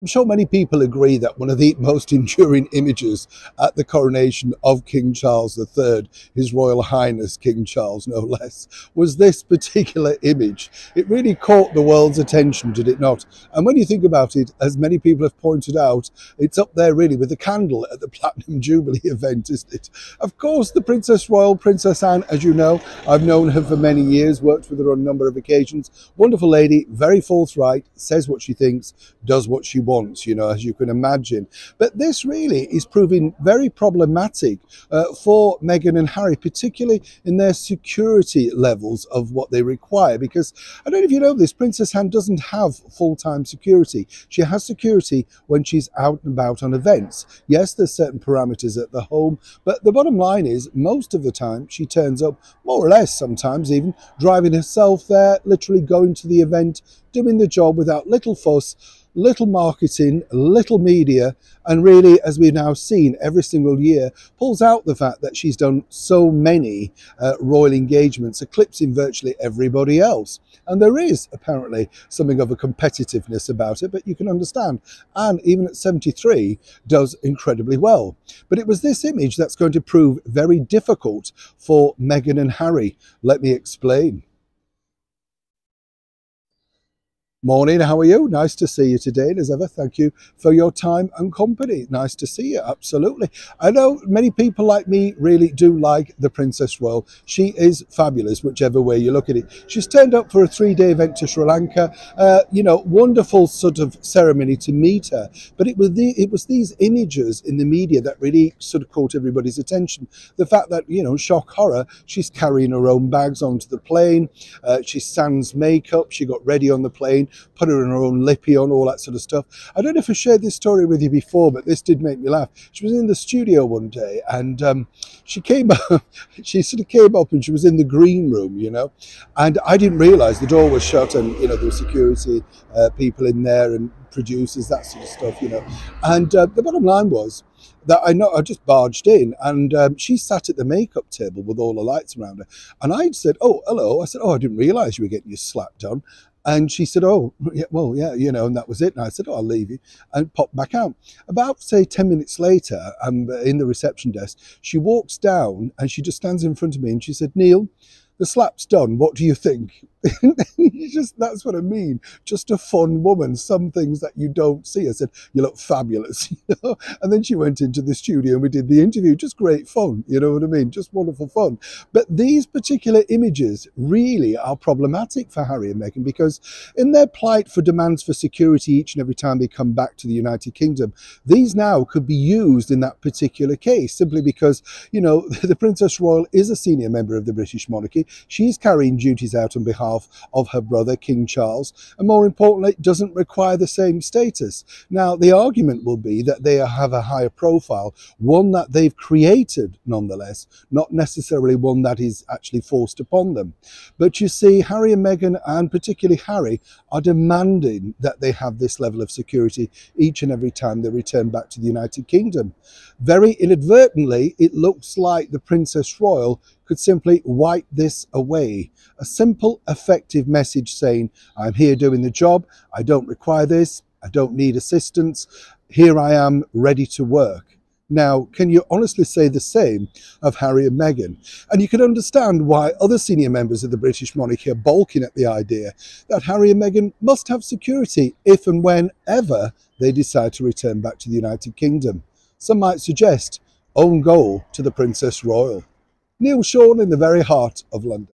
I'm sure many people agree that one of the most enduring images at the coronation of King Charles III, His Royal Highness King Charles no less, was this particular image. It really caught the world's attention, did it not? And when you think about it, as many people have pointed out, it's up there really with the candle at the Platinum Jubilee event, isn't it? Of course, the Princess Royal, Princess Anne, as you know, I've known her for many years, worked with her on a number of occasions. Wonderful lady, very forthright, says what she thinks, does what she wants, as you can imagine. But this really is proving very problematic for Meghan and Harry, particularly in their security levels of what they require. Because I don't know if you know this, Princess Anne doesn't have full-time security. She has security when she's out and about on events. Yes, there's certain parameters at the home, but the bottom line is most of the time she turns up, more or less sometimes even, driving herself there, literally going to the event, doing the job without little fuss, little marketing, little media, and really, as we've now seen every single year, pulls out the fact that she's done so many royal engagements, eclipsing virtually everybody else. And there is apparently something of a competitiveness about it, but you can understand. And even at 73, does incredibly well. But it was this image that's going to prove very difficult for Meghan and Harry. Let me explain. Morning, how are you? Nice to see you today. And as ever, thank you for your time and company. Nice to see you, absolutely. I know many people like me really do like the Princess Royal. She is fabulous, whichever way you look at it. She's turned up for a 3-day event to Sri Lanka. Wonderful sort of ceremony to meet her. But it was these images in the media that really sort of caught everybody's attention. The fact that, shock horror, she's carrying her own bags onto the plane. She sans makeup. She got ready on the plane, put her in her own lippy on, all that sort of stuff. I don't know if I shared this story with you before, but this did make me laugh. She was in the studio one day and she came up, she sort of came up and she was in the green room, and I didn't realise the door was shut and, there were security people in there and producers, that sort of stuff, And the bottom line was that I just barged in and she sat at the makeup table with all the lights around her. And I said, "Oh, hello." I said, "Oh, I didn't realise you were getting your slap done." And she said, "Oh, yeah, well, yeah, and that was it." And I said, "Oh, I'll leave you," and popped back out. About, say, 10 minutes later, I'm in the reception desk. She walks down and she just stands in front of me and she said, "Neil, the slap's done. What do you think?" That's what I mean. Just a fun woman. Some things that you don't see. I said, "You look fabulous," And then she went into the studio and we did the interview. Just great fun. You know what I mean? Just wonderful fun. But these particular images really are problematic for Harry and Meghan because in their plight for demands for security each and every time they come back to the United Kingdom, these now could be used in that particular case simply because, the Princess Royal is a senior member of the British monarchy. She's carrying duties out on behalf of her brother, King Charles, and more importantly, doesn't require the same status. Now, the argument will be that they have a higher profile, one that they've created nonetheless, not necessarily one that is actually forced upon them. But you see, Harry and Meghan, and particularly Harry, are demanding that they have this level of security each and every time they return back to the United Kingdom. Very inadvertently, it looks like the Princess Royal could simply wipe this away. A simple, effective message saying, "I'm here doing the job, I don't require this, I don't need assistance, here I am ready to work." Now, can you honestly say the same of Harry and Meghan? And you can understand why other senior members of the British monarchy are balking at the idea that Harry and Meghan must have security if and whenever they decide to return back to the United Kingdom. Some might suggest own goal to the Princess Royal. Neil Sean in the very heart of London.